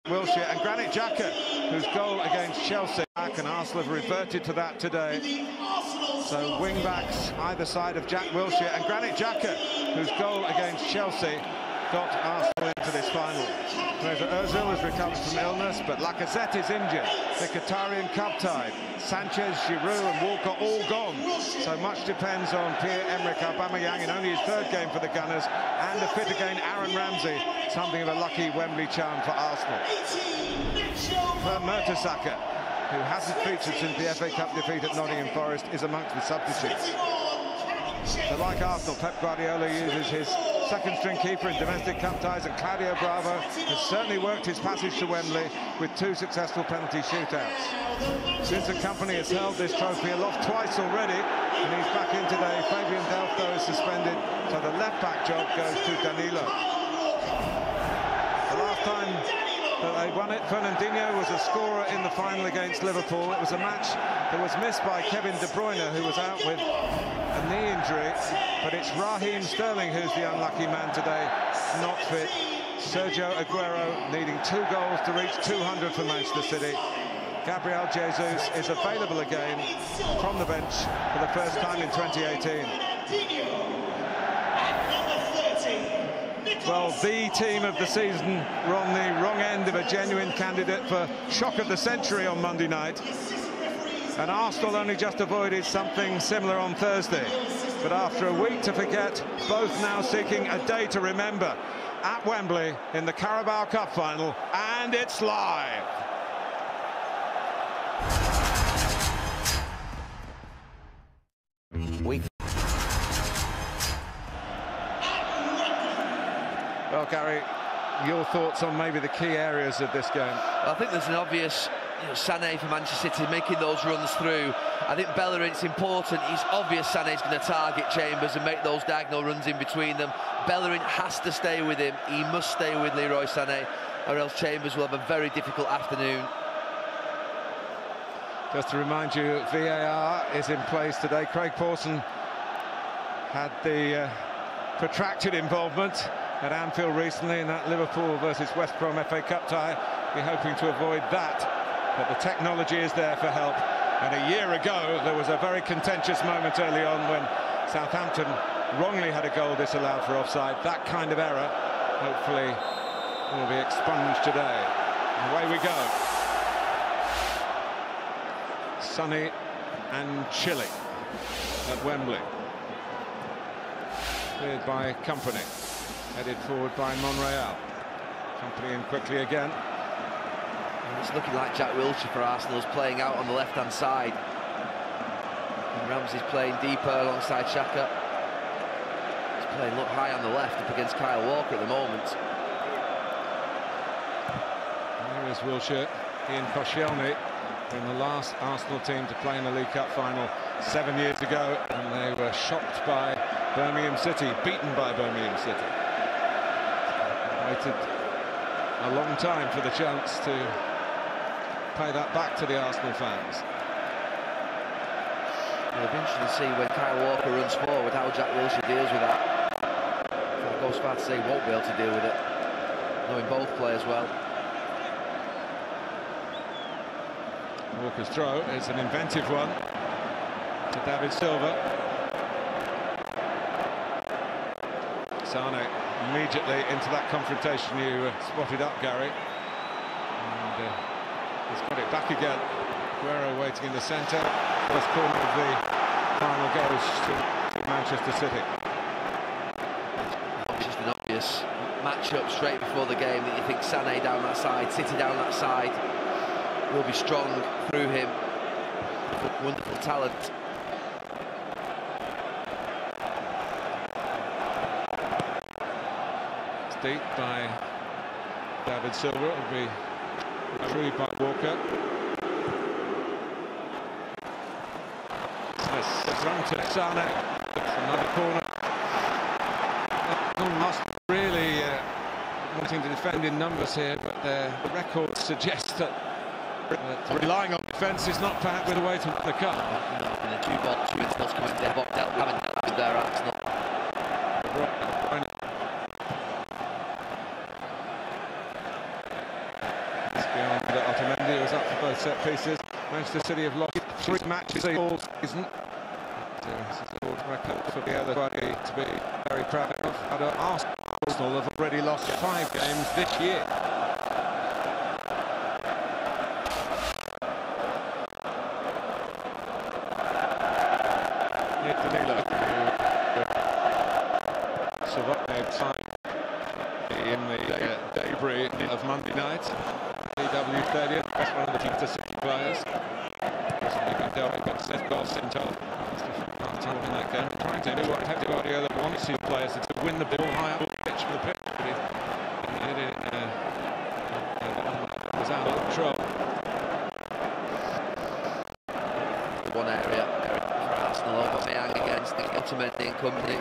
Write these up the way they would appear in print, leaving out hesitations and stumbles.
Wilshere and Granit Xhaka, whose goal against Chelsea, and Arsenal have reverted to that today. So wing-backs either side of Jack Wilshere and Granit Xhaka, whose goal against Chelsea got Arsenal into this final. Ozil has recovered from illness, but Lacazette is injured. The Qatarian cup-tied. Sanchez, Giroud and Walker all gone. So much depends on Pierre-Emerick Aubameyang in only his third game for the Gunners, and a fit again Aaron Ramsey. Something of a lucky Wembley charm for Arsenal. Mertesacker, who hasn't featured since the FA Cup defeat at Nottingham Forest, is amongst the substitutes. So like Arsenal, Pep Guardiola uses his second-string keeper in domestic cup ties, and Claudio Bravo has certainly worked his passage to Wembley with 2 successful penalty shootouts. Since the company has held this trophy aloft twice already, and he's back in today, Fabian Delph is suspended, so the left-back job goes to Danilo. The last time that they won it, Fernandinho was a scorer in the final against Liverpool. It was a match that was missed by Kevin De Bruyne, who was out with a knee injury, but it's Raheem Sterling who's the unlucky man today, not fit. Sergio Aguero needing 2 goals to reach 200 for Manchester City. Gabriel Jesus is available again from the bench for the first time in 2018. Well, the team of the season were on the wrong end of a genuine candidate for shock of the century on Monday night. And Arsenal only just avoided something similar on Thursday. But after a week to forget, both now seeking a day to remember at Wembley in the Carabao Cup final, and it's live. Well, Gary, your thoughts on maybe the key areas of this game? Well, I think there's an obvious, Sané for Manchester City making those runs through. I think Bellerin, it's important. It's obvious Sané's going to target Chambers and make those diagonal runs in between them. Bellerin has to stay with him. He must stay with Leroy Sané, or else Chambers will have a very difficult afternoon. Just to remind you, VAR is in place today. Craig Pawson had the protracted involvement at Anfield recently in that Liverpool versus West Brom FA Cup tie. We're hoping to avoid that, but the technology is there for help. And a year ago, there was a very contentious moment early on when Southampton wrongly had a goal disallowed for offside. That kind of error, hopefully, will be expunged today. Away we go. Sunny and chilly at Wembley. Cleared by Company. Headed forward by Monreal. Company in quickly again. And it's looking like Jack Wilshere for Arsenal's playing out on the left-hand side. And Ramsey's playing deeper alongside Xhaka. He's playing look high on the left up against Kyle Walker at the moment. Here is Wilshere. Ian Koscielny from the last Arsenal team to play in the League Cup final 7 years ago, and they were shocked by Birmingham City, beaten by Birmingham City. Waited a long time for the chance to pay that back to the Arsenal fans. It'll be interesting to see when Kyle Walker runs forward how Jack Wilshere deals with that. I'll go as far to say he won't be able to deal with it, knowing both players well. Walker's throw is an inventive one to David Silva. Sané immediately into that confrontation you spotted up, Gary. And he's got it back again. Aguero waiting in the centre. First corner of the final goes to Manchester City. Just an obvious match-up straight before the game that you think Sané down that side, City down that side, will be strong through him. Wonderful talent. Deep by David Silva, will be retrieved by Walker. It's run to Sané. Another corner. Must really wanting to defend in numbers here, but their record suggests that relying on defence is not perhaps the way to win the cup. In the 2 balls, Arsenal's coming to their box, haven't dealt with their Arsenal. both set pieces. Manchester City have lost 3 matches all season. This is a world record for the other body to be very proud of. Arsenal have already lost 5 games this year. Survived in the debris of Monday night. DW Stadium, that's one of the Manchester City players. Seth Golson told half-time in that game, trying to do what Pep Guardiola wants his players to win the ball high up the pitch for the pitch. But he did it, was out of control. One area for Arsenal, Aubameyang against Otamendi and company.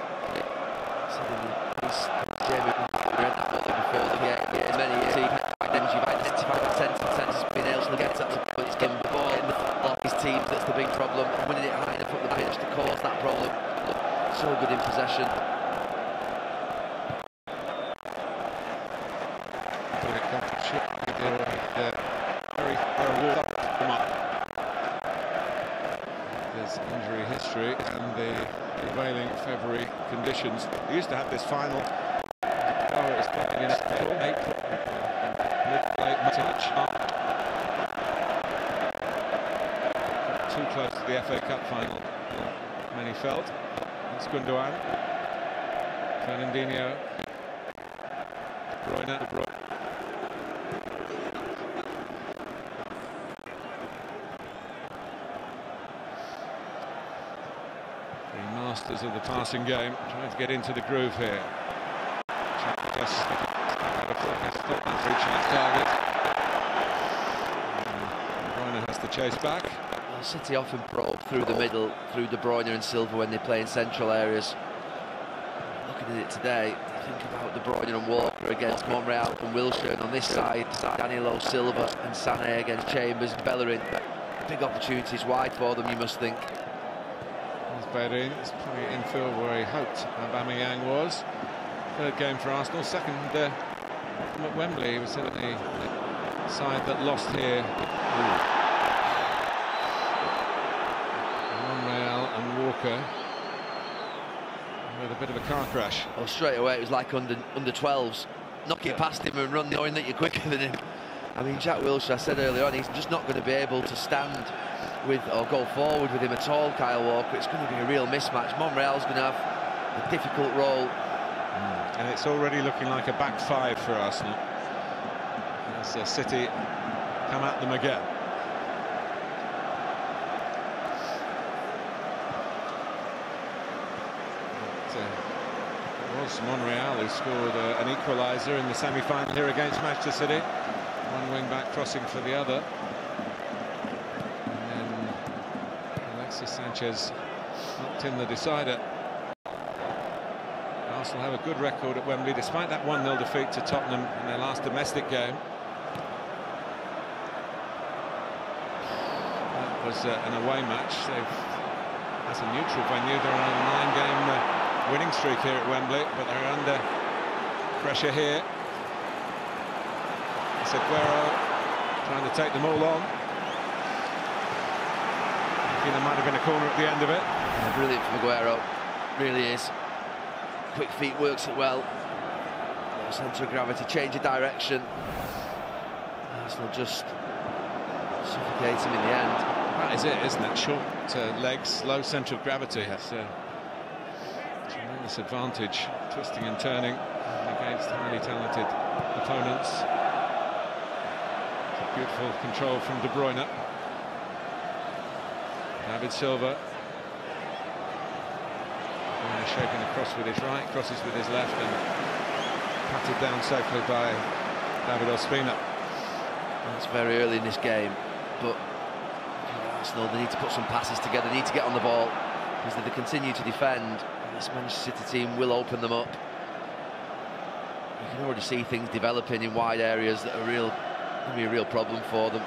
Jamie read that before the game. Many years you've identified the centres being able to get to but it's getting the ball in off his teams, that's the big problem. Winning it high enough up the pitch to cause that problem. So good in possession. There's injury history and the prevailing February conditions. We used to have this final. Oh, it's playing in April. Mid-late March. Too close to the FA Cup final. Many felt. It's Gundogan. Fernandinho. De Bruyne. Masters of the passing game, trying to get into the groove here. Just reaching his target. De Bruyne has to chase back. Well, City often probe through the middle, through De Bruyne and Silva when they play in central areas. Looking at it today, think about De Bruyne and Walker against Monreal and Wilshere, and on this side, Danilo, Silva and Sané against Chambers and Bellerin. Big opportunities wide for them, you must think. Bellerin is probably infield where he hoped Aubameyang was. 3rd game for Arsenal, 2nd at Wembley. He was certainly the side that lost here. Monreal and Walker with a bit of a car crash. Well, straight away it was like under 12s. Knock it past him and run knowing that you're quicker than him. I mean, Jack Wilshere, I said earlier on, he's just not going to be able to stand with or go forward with him at all, Kyle Walker. It's going to be a real mismatch. Monreal's going to have a difficult role. And it's already looking like a back 5 for Arsenal as City come at them again. It was Monreal who scored an equaliser in the semi-final here against Manchester City. One wing-back crossing for the other. Sanchez knocked in the decider. Arsenal have a good record at Wembley despite that 1-0 defeat to Tottenham in their last domestic game. That was an away match. As a neutral venue, they're on a 9-game winning streak here at Wembley, but they're under pressure here. It's Aguero trying to take them all on. There might have been a corner at the end of it. Yeah, brilliant from Aguero, really is. Quick feet, works it well. No centre of gravity, change of direction. Arsenal just suffocate him in the end. That is it, isn't it? Short legs, low centre of gravity. That's a tremendous advantage, twisting and turning against highly talented opponents. It's a beautiful control from De Bruyne. David Silva shaping across with his right, crosses with his left and patted down safely by David Ospina. It's very early in this game, but Arsenal, they need to put some passes together, they need to get on the ball, because if they continue to defend, this Manchester City team will open them up. You can already see things developing in wide areas that are going to be a real problem for them.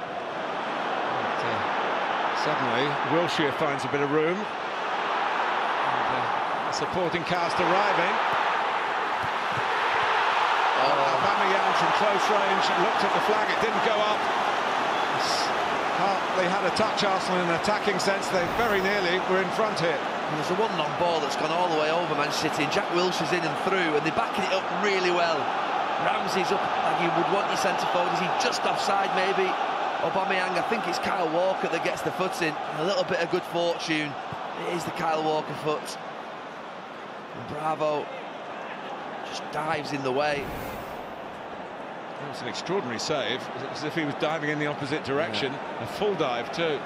Suddenly, Wilshere finds a bit of room. And, supporting cast arriving. Aubameyang from close range looked at the flag, it didn't go up. hardly had a touch, Arsenal, in an attacking sense. They very nearly were in front here. And there's a one long ball that's gone all the way over Manchester City, and Jack Wilshere's in and through, and they're backing it up really well. Ramsey's up like you would want your centre forward. Is he just offside maybe? Aubameyang, I think it's Kyle Walker that gets the foot in. A little bit of good fortune. It is the Kyle Walker foot. And Bravo just dives in the way. That was an extraordinary save, as if he was diving in the opposite direction. Yeah. A full dive too.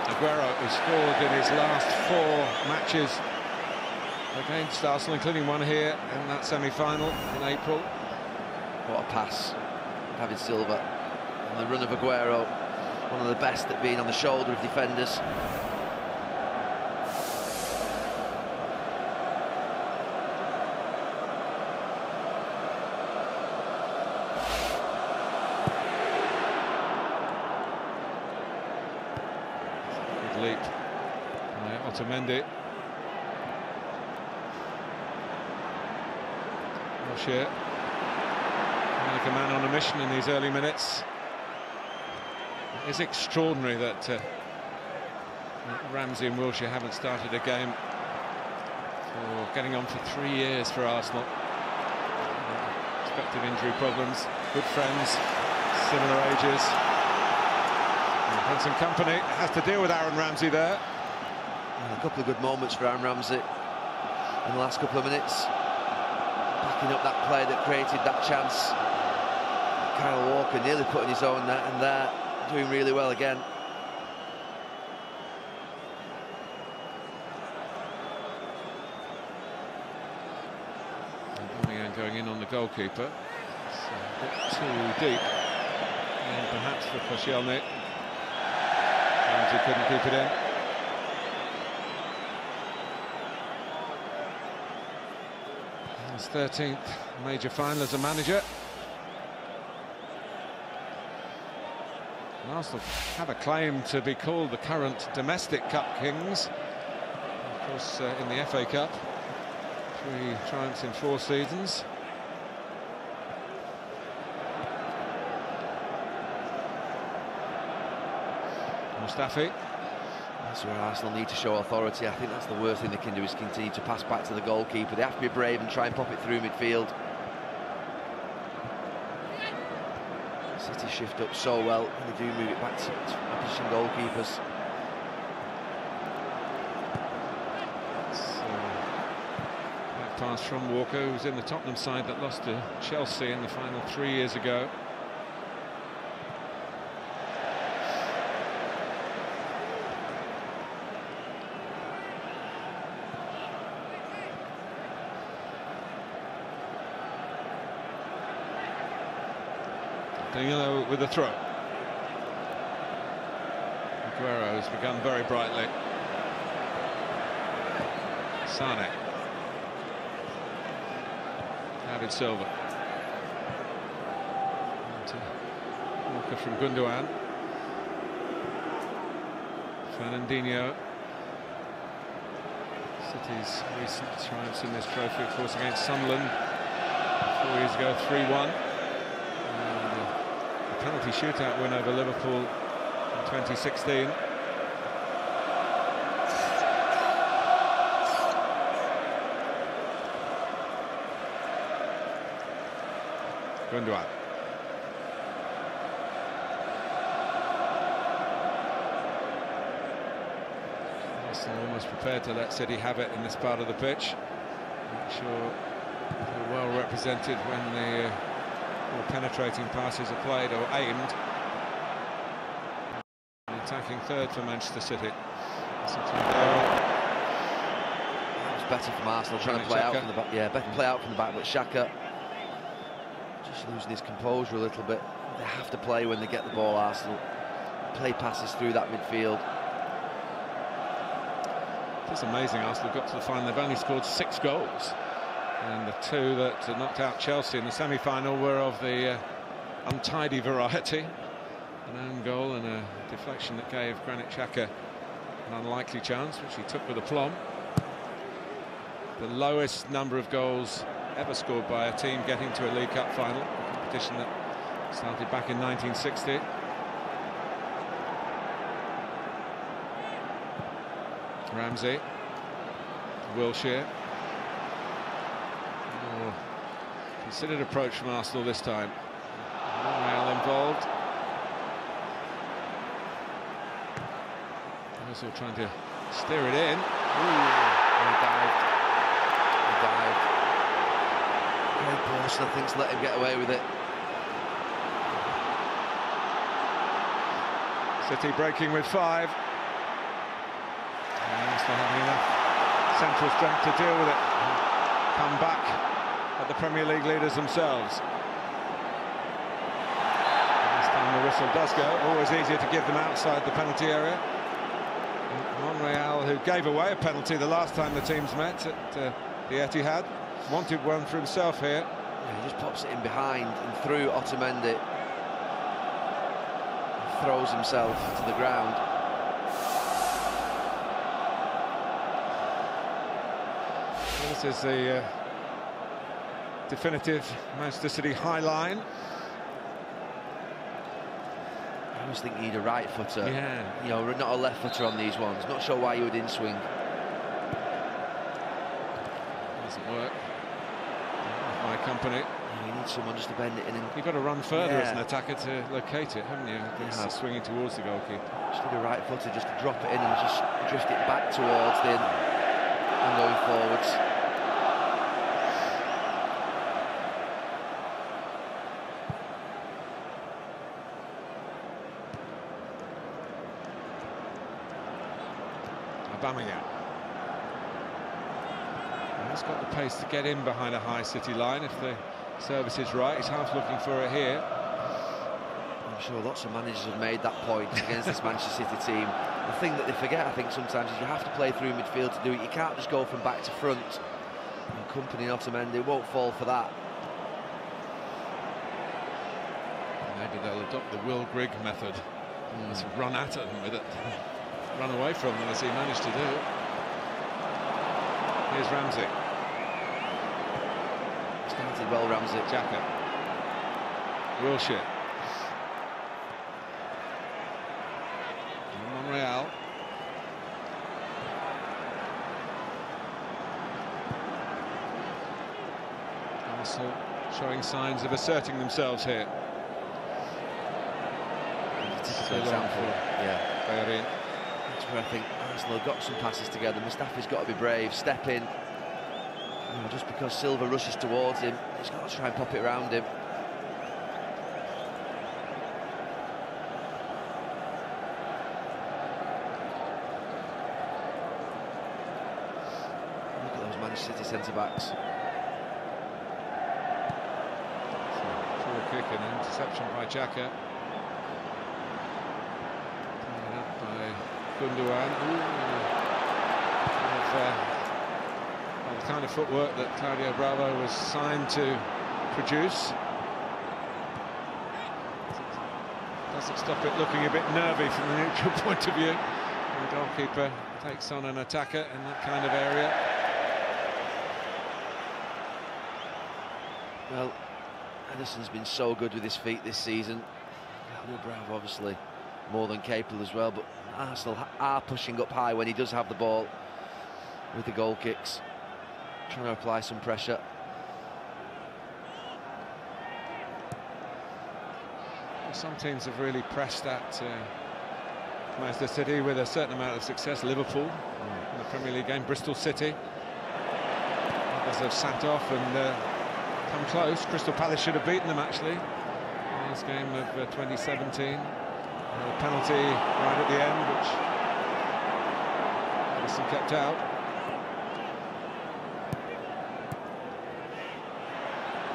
Aguero, who scored in his last 4 matches against Arsenal, including one here in that semi-final in April. What a pass, David Silva. And the run of Aguero, one of the best at being on the shoulder of defenders. Leap by Otamendi. Wilshere, like a man on a mission in these early minutes. It is extraordinary that Ramsey and Wilshere haven't started a game for getting on for 3 years for Arsenal. Expected injury problems, good friends, similar ages. Vincent Kompany has to deal with Aaron Ramsey there. A couple of good moments for Aaron Ramsey in the last couple of minutes, backing up that play that created that chance. Kyle Walker nearly putting his own there, and there doing really well again. Aubameyang going in on the goalkeeper. It's a bit too deep, and perhaps for Koscielny. Ramsey couldn't keep it in. His 13th major final as a manager. And Arsenal have a claim to be called the current domestic cup kings. Of course, in the FA Cup, 3 triumphs in 4 seasons. Mustafi. That's where Arsenal need to show authority. I think that's the worst thing they can do, is continue to pass back to the goalkeeper. They have to be brave and try and pop it through midfield. City shift up so well, and they do move it back to opposition goalkeepers. Back pass from Walker, who's in the Tottenham side that lost to Chelsea in the final 3 years ago. Danilo with the throw. Aguero has begun very brightly. Sane. David Silva. And Walker from Gundogan. Fernandinho. City's recent triumphs in this trophy, of course, against Sunderland 4 years ago, 3-1. Penalty shootout win over Liverpool in 2016. Gundogan. Arsenal almost prepared to let City have it in this part of the pitch. Not sure they're well represented when the penetrating passes are played or aimed. The attacking third for Manchester City. That was better from Arsenal, trying to play out from the back. Yeah, better play out from the back, but Xhaka just losing his composure a little bit. They have to play when they get the ball, Arsenal. Play passes through that midfield. It's amazing. Arsenal got to the final. They've only scored 6 goals. And the 2 that knocked out Chelsea in the semi-final were of the untidy variety. An own goal and a deflection that gave Granit Xhaka an unlikely chance, which he took with aplomb. The lowest number of goals ever scored by a team getting to a League Cup final, a competition that started back in 1960. Ramsey. Wilshere. Oh, considered approach from Arsenal this time. Real involved. Also trying to steer it in. Ooh, he dived. Great Pawson, I think, to let him get away with it. City breaking with 5. Arsenal having enough central strength to deal with it. Come back at the Premier League leaders themselves. This time the whistle does go. Always easier to give them outside the penalty area. Monreal, who gave away a penalty the last time the teams met at the Etihad, wanted one for himself here. Yeah, he just pops it in behind and through Otamendi. Throws himself to the ground. This is the definitive Manchester City high line. I always think you need a right footer. Yeah. You know, not a left footer on these ones. Not sure why you would in-swing. Doesn't work. My company. Yeah, you need someone just to bend it in. And you've got to run further as an attacker to locate it, haven't you? It's swinging towards the goalkeeper. Just need a right footer just to drop it in and just drift it back towards the and going forwards. Aubameyang. He's got the pace to get in behind a high City line if the service is right. He's half looking for it here. I'm sure lots of managers have made that point against this Manchester City team. The thing that they forget, I think, sometimes is you have to play through midfield to do it. You can't just go from back to front. And Company and Otamendi won't fall for that. Maybe they'll adopt the Will Grigg method. Just run at them with it. Run away from them as he managed to do. Here's Ramsey. Started well, Ramsey. Xhaka. Wilshere. Monreal. Also showing signs of asserting themselves here. Typical example. Yeah. Bellerin. That's where I think Arsenal have got some passes together. Mustafi's got to be brave, step in. You know, just because Silva rushes towards him, he's got to try and pop it around him. Look at those Manchester City centre-backs. Forward kick and interception by Xhaka. Gundogan. The kind of footwork that Claudio Bravo was signed to produce. Doesn't stop it looking a bit nervy from the neutral point of view. The goalkeeper takes on an attacker in that kind of area. Well, Ederson's been so good with his feet this season. Claudio Bravo obviously more than capable as well, but Arsenal are pushing up high when he does have the ball with the goal kicks, trying to apply some pressure. Some teams have really pressed at Manchester City with a certain amount of success. Liverpool in the Premier League game, Bristol City. Others have sat off and come close. Crystal Palace should have beaten them actually. Last game of 2017. A penalty right at the end, which Ederson kept out.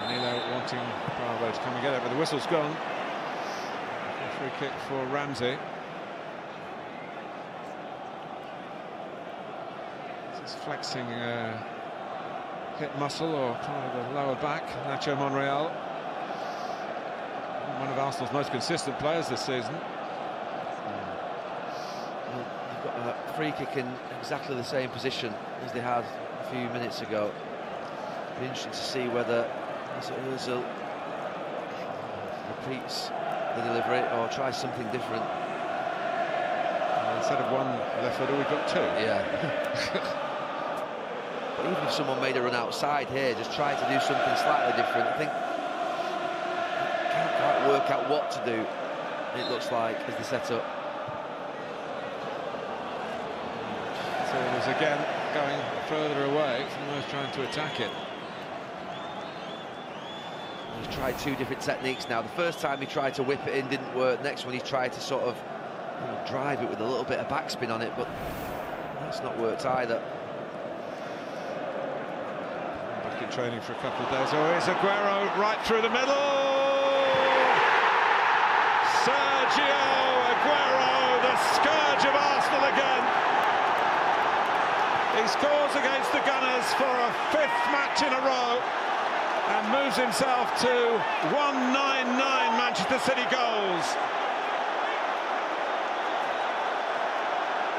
Danilo wanting Bravo to come and get it, but the whistle's gone. A free kick for Ramsey. This is flexing hip muscle or part of the lower back. Nacho Monreal, one of Arsenal's most consistent players this season. They've got a free kick in exactly the same position as they had a few minutes ago. It'll be interesting to see whether Ozil repeats the delivery or tries something different. It's instead of one left footer, we've got two. Yeah. But even if someone made a run outside here, just try to do something slightly different, I think can't quite work out what to do, it looks like, as the setup. So it was again going further away from those trying to attack it. He's tried two different techniques now. The first time he tried to whip it in, didn't work. Next one he tried to sort of drive it with a little bit of backspin on it, but that's not worked either. Back in training for a couple of days. Oh, here's Aguero right through the middle. Sergio Aguero, the scourge of Arsenal again. He scores against the Gunners for a 5th match in a row and moves himself to 199 Manchester City goals.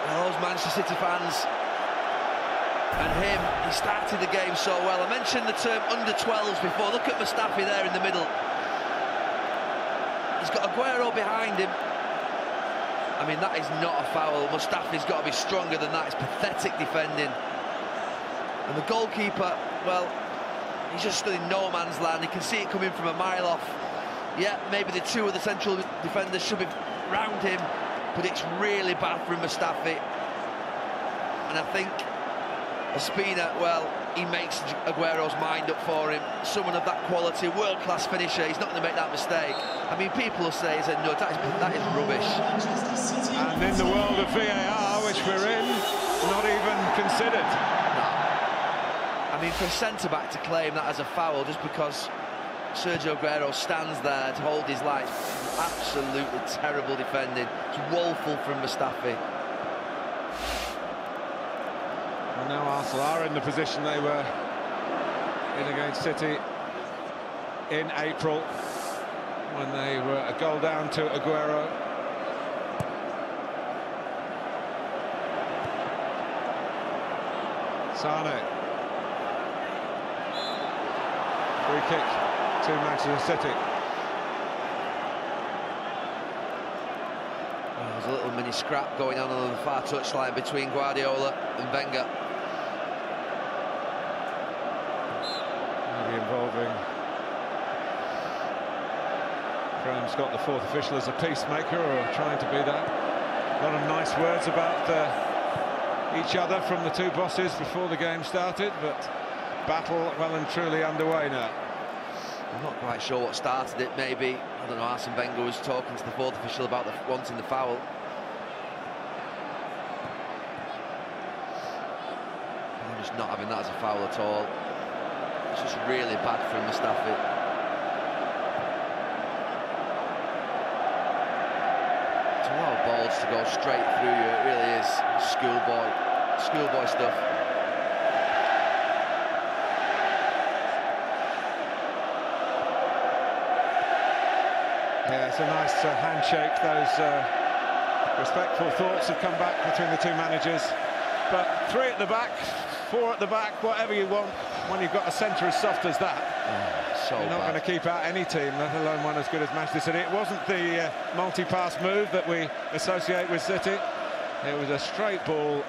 Well, those Manchester City fans and him, he started the game so well. I mentioned the term under-12s before. Look at Mustafi there in the middle. He's got Aguero behind him. I mean, that is not a foul. Mustafi's got to be stronger than that. It's pathetic defending. And the goalkeeper, well, he's just stood in no man's land. You can see it coming from a mile off. Yeah, maybe the two of the central defenders should be round him, but it's really bad from Mustafi. And I think Ospina, well, he makes Aguero's mind up for him. Someone of that quality, world-class finisher, he's not going to make that mistake. I mean, people will say, no, that is rubbish. And in the world of VAR, which we're in, not even considered. I mean, for a centre-back to claim that as a foul just because Sergio Aguero stands there to hold his line, absolutely terrible defending. It's woeful from Mustafi. Well, now Arsenal are in the position they were in against City in April, when they were a goal down to Aguero. Sane. Free kick to Manchester City. Well, there's a little mini scrap going on the far touchline between Guardiola and Wenger. Maybe involving Graham Scott, the fourth official, as a peacemaker, or trying to be that. A lot of nice words about each other from the two bosses before the game started, but battle well and truly underway now. I'm not quite sure what started it. Maybe, I don't know, Arsene Wenger was talking to the fourth official about wanting the foul. I'm just not having that as a foul at all. It's just really bad for Mustafi. To allow balls to go straight through you, it really is schoolboy stuff. Yeah, it's a nice handshake. Those respectful thoughts have come back between the two managers. But 3 at the back, 4 at the back, whatever you want, when you've got a centre as soft as that. So you're not going to keep out any team, let alone one as good as Manchester City. It wasn't the multi-pass move that we associate with City. It was a straight ball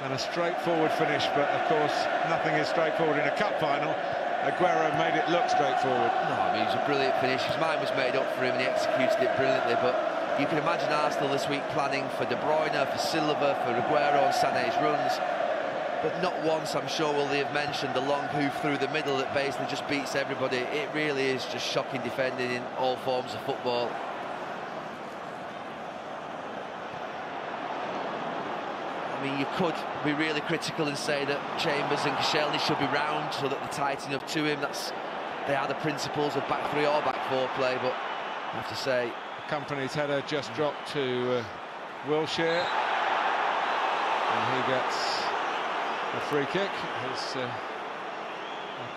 and a straightforward finish, but of course nothing is straightforward in a cup final. Aguero made it look straightforward. No, I mean, it was a brilliant finish. His mind was made up for him and he executed it brilliantly, but you can imagine Arsenal this week planning for De Bruyne, for Silva, for Aguero and Sané's runs, but not once, I'm sure, will they have mentioned the long hoof through the middle that basically just beats everybody. It really is just shocking defending in all forms of football. I mean, you could be really critical and say that Chambers and Koscielny should be round so that they're tightening up to him. They are the principles of back 3 or back 4 play, but I have to say, Company's header just dropped to Wilshere, and he gets a free kick as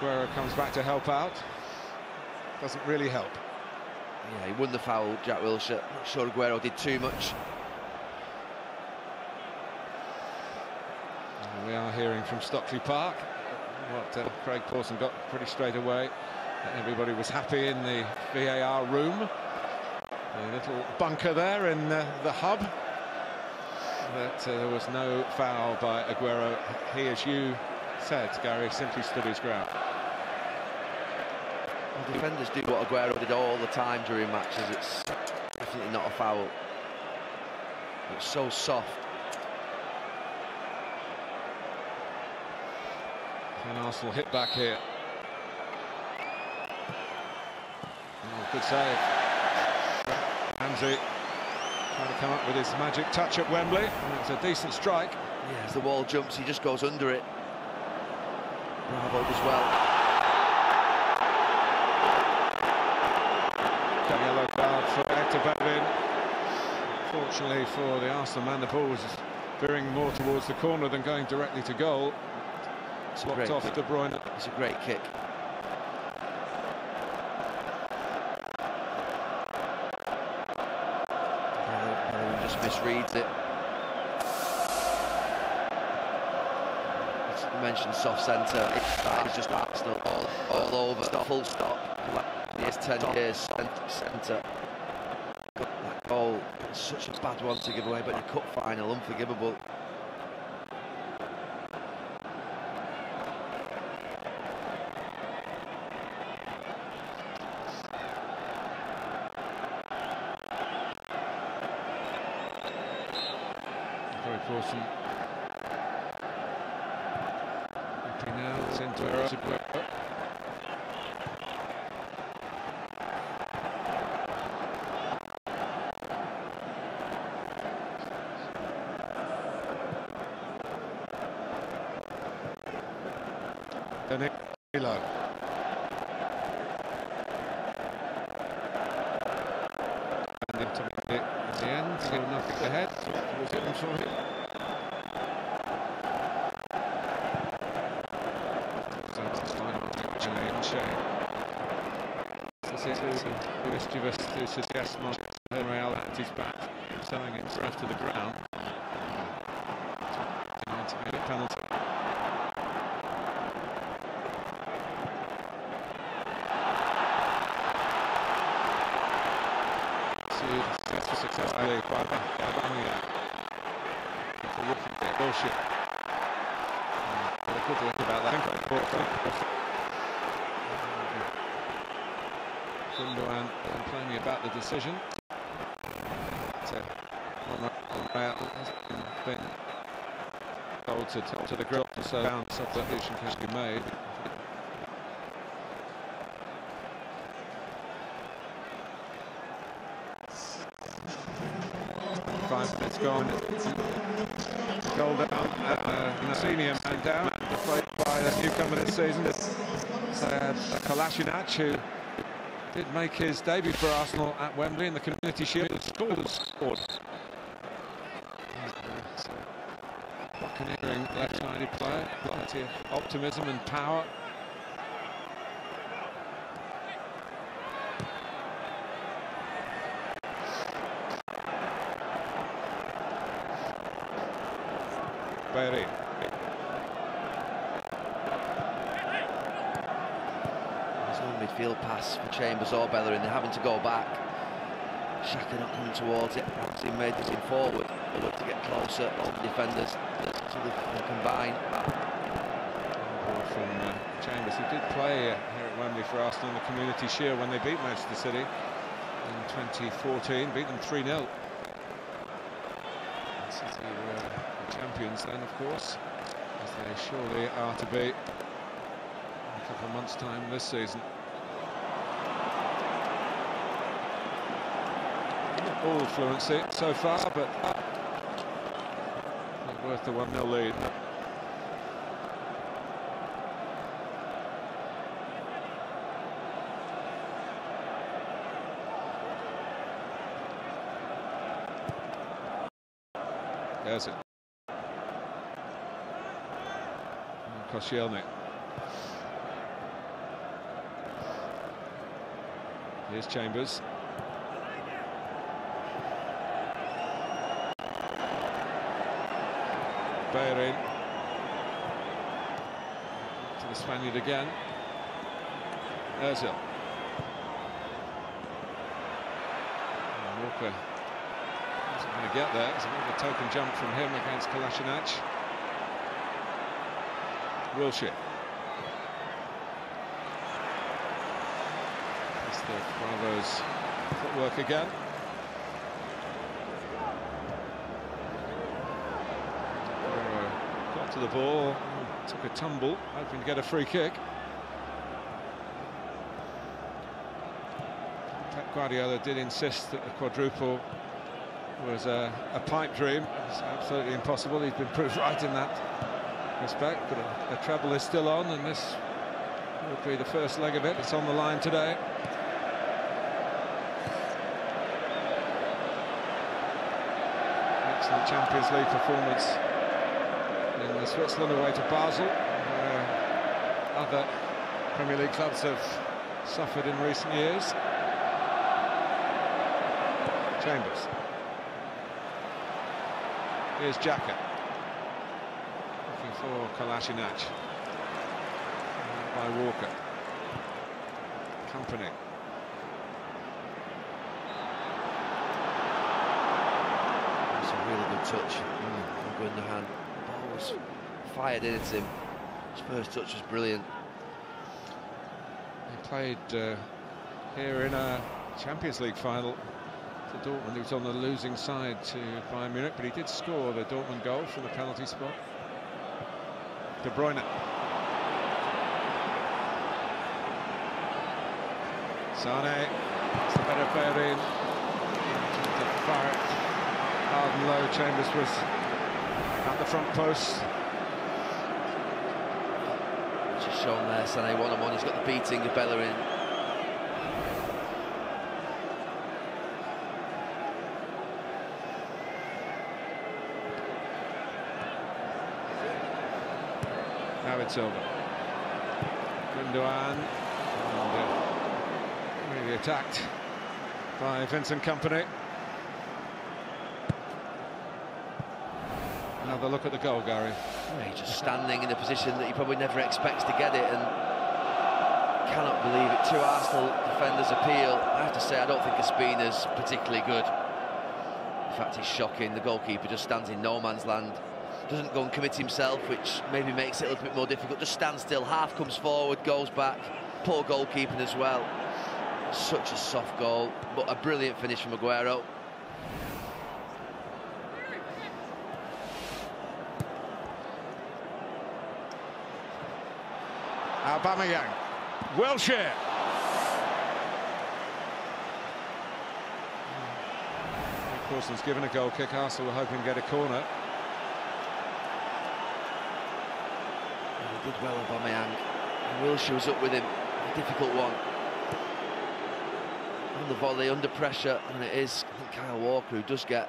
Aguero comes back to help out. Doesn't really help. Yeah, he won the foul, Jack Wilshere. Not sure Aguero did too much. And we are hearing from Stockley Park what Craig Pawson got pretty straight away. Everybody was happy in the VAR room. A little bunker there in the hub. that there was no foul by Aguero. He, as you said, Gary, simply stood his ground. Well, defenders do what Aguero did all the time during matches. It's definitely not a foul. It's so soft. And Arsenal hit back here. Oh, good save. Ramsey trying to come up with his magic touch at Wembley. It's a decent strike. Yeah, as the wall jumps, he just goes under it. Bravo as well. Yellow card for Hector Bellerin. Fortunately for the Arsenal man, the ball was veering more towards the corner than going directly to goal. Blocked off De Bruyne. It's a great kick. Bellerin just misreads it. You mentioned soft centre. It's just Arsenal all over. Full stop. Here's 10 years centre. That goal, it's such a bad one to give away, but the cup final, unforgivable. 40. Looking now, it's into Aguero. Danilo. And into it at the end, so nothing ahead. Was it for him? So it's final change. This is mischievous to suggest in reality he's back, throwing himself to the ground. To get a penalty. Successfully by bullshit. But a good look about that. Gundogan complaining about the decision. Has been told to the group, so down substitution can be made. 5 minutes gone. Goal down, senior man down, played by a newcomer this season. Kolasinac, who did make his debut for Arsenal at Wembley in the Community Shield, scored. Buccaneering left-sided player, plenty of optimism and power. Bellerin. There's no midfield pass for Chambers or Bellerin. They're having to go back. Xhaka not coming towards it. Ramsey made this in forward. They look to get closer to the defenders so they can combine. From Chambers, who did play here at Wembley for Arsenal in the Community Shield when they beat Manchester City in 2014, beat them 3-0. City were champions then, of course, as they surely are to be in a couple of months' time this season. Not all fluency so far, but not worth the 1-0 lead. There's it. Koscielny. Here's Chambers. Bellerin. To the Spaniard again. Ozil. Walker. going to get there. It's a bit of a token jump from him against Kolasinac. Wilshere. That's the Bravo's footwork again. Got to the ball, took a tumble, hoping to get a free kick. Pep Guardiola did insist that the quadruple was a pipe dream. It's absolutely impossible. He's been proved right in that respect, but a treble is still on, and this will be the first leg of it. It's on the line today. Excellent Champions League performance in the Switzerland away to Basel, where other Premier League clubs have suffered in recent years. Chambers. Here's Xhaka. Looking for Kolasinac. By Walker. Company. That's a really good touch. Good in the hand. The ball was fired in at him. His first touch was brilliant. He played here in a Champions League final for Dortmund. He was on the losing side to Bayern Munich, but he did score the Dortmund goal from the penalty spot. De Bruyne. Sane. It's the better player in. To fire it hard and low. Chambers was at the front post. Just shown there, Sane one-on-one. He's got the beating of Bellerin. David Silva. Gundogan. Really attacked by Vincent Kompany. Another look at the goal, Gary. He's just standing in a position that he probably never expects to get it, and cannot believe it. Two Arsenal defenders appeal. I have to say, I don't think Ospina's particularly good. In fact, it's shocking. The goalkeeper just stands in no man's land. Doesn't go and commit himself, which maybe makes it a little bit more difficult. Just stands still, half comes forward, goes back. Poor goalkeeping as well. Such a soft goal, but a brilliant finish from Aguero. Aubameyang. Wilshere. Of course, was given a goal kick. Arsenal were hoping to get a corner. He did well, Aubameyang. And Wilshere was up with him. A difficult one. On the volley, under pressure, and it is, I think, Kyle Walker who does get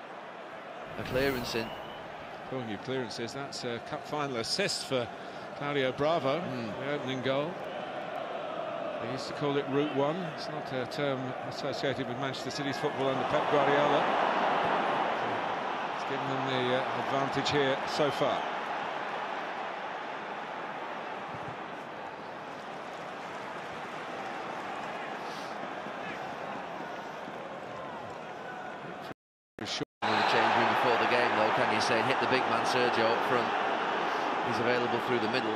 a clearance in. Calling you clearances, that's a cup final assist for Claudio Bravo, the opening goal. They used to call it Route 1. It's not a term associated with Manchester City's football under Pep Guardiola. It's given them the advantage here so far. In the change room before the game, though, can you say, hit the big man Sergio up front. He's available through the middle.